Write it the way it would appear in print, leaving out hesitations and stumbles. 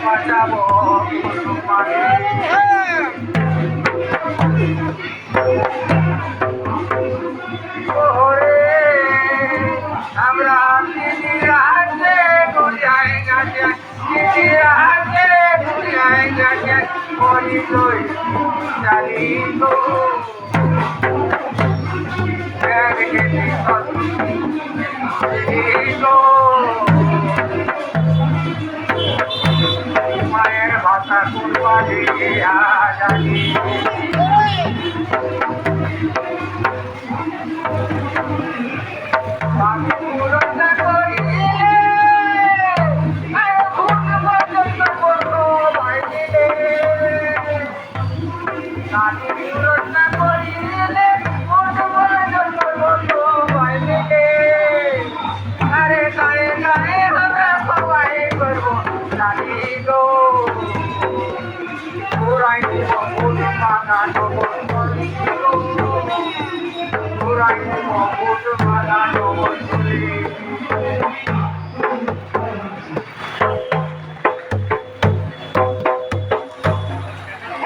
বাঁচাবো আমরা দিদির হাতে ঘুরিয়াই গাছে দিদির হাতে ঘুরিয়াই গাছে করি তুই জানি তো মায়ের ভাষা কুরবানি জানি Right,